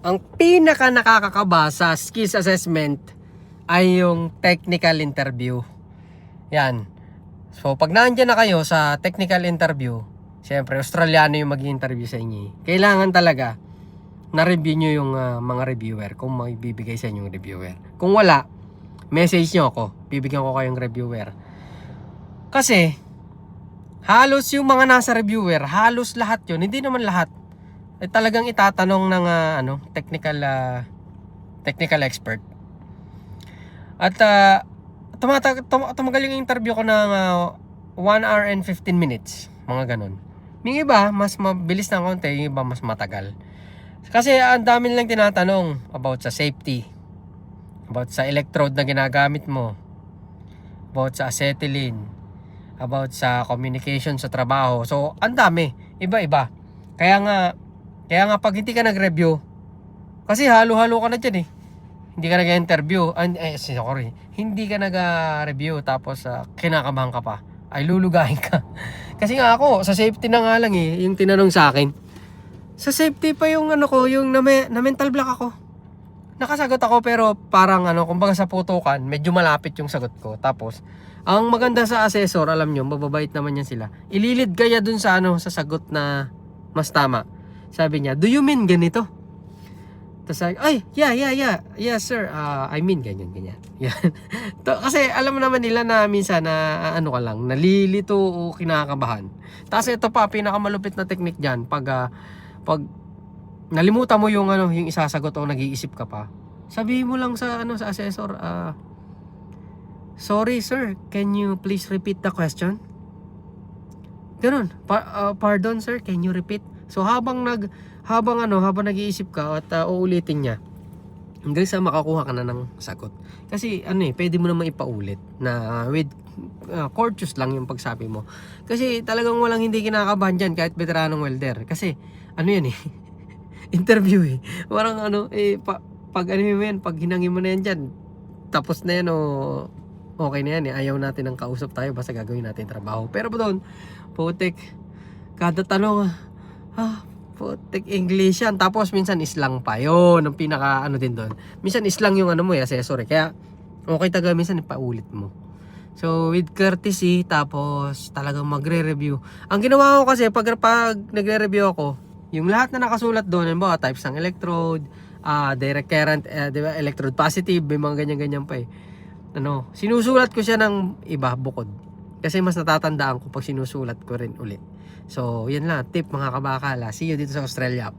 Ang pinaka nakakakaba sa skills assessment ay yung technical interview. Yan. So, pag nandiyan na kayo sa technical interview, siyempre, Australiano yung mag-i-interview sa inyo. Kailangan talaga na-review nyo yung mga reviewer kung maibibigay sa inyo yung reviewer. Kung wala, message nyo ako. Bibigyan ko kayong reviewer. Kasi, halos yung mga nasa reviewer, halos lahat yun, hindi naman lahat, ay talagang itatanong ng technical expert. At tumagal yung interview ko ng 1 hour and 15 minutes. Mga ganun. Yung iba, mas mabilis ng konti. Yung iba, mas matagal. Kasi ang dami nilang tinatanong about sa safety, about sa electrode na ginagamit mo, about sa acetylene, about sa communication sa trabaho. So, ang dami. Iba-iba. Kaya nga pag hindi ka nag-review, kasi halo-halo ka na dyan eh. Hindi ka nag-interview, sorry, hindi ka nag-review tapos kinakabahan ka pa, ay lulugahin ka. Kasi nga ako, sa safety na nga lang eh, yung tinanong sa akin. Sa safety pa yung yung na mental block ako. Nakasagot ako pero parang kumbaga sa putukan, medyo malapit yung sagot ko. Tapos, ang maganda sa assessor, alam nyo, mababait naman yan sila. Ililid kaya dun sa sa sagot na mas tama. Sabi niya, do you mean ganito? Tapos ay, yeah sir, I mean ganyan. Yan. Kasi alam mo naman nila na minsan na ka lang, nalilito o kinakabahan. Tapos ito pa, pinakamalupit na technique diyan, pag nalimutan mo yung yung isasagot o nag-iisip ka pa. Sabihin mo lang sa sa assessor, sorry sir, can you please repeat the question? Ganun. Pardon sir, can you repeat? So habang nag-iisip ka at uulitin niya, hanggang sa makakuha ka na ng sagot. Kasi pwede mo naman ipaulit na with courteous lang yung pagsabi mo. Kasi talagang walang hindi kinakabahan dyan kahit veteranong welder. Kasi yan eh, interview eh. Parang pag hinangin mo na yan dyan, tapos na yan okay na yan eh. Ayaw natin ng kausap tayo, basta gagawin natin trabaho. Pero doon, putik, kada tanong, putik English yan. Tapos minsan islang pa yun. Ang pinaka din doon. Minsan islang yung mo assessor eh. Kaya okay taga minsan ipaulit mo. So with courtesy, tapos talagang magre-review. Ang ginawa ko kasi pag nagre-review ako, yung lahat na nakasulat doon, halimbawa types ng electrode, direct current, diba, electrode positive, may mga ganyan-ganyan pa eh. Sinusulat ko siya ng iba bukod. Kasi mas natatandaan ko pag sinusulat ko rin ulit. So, yan lang. Tip mga kabakala. See you dito sa Australia.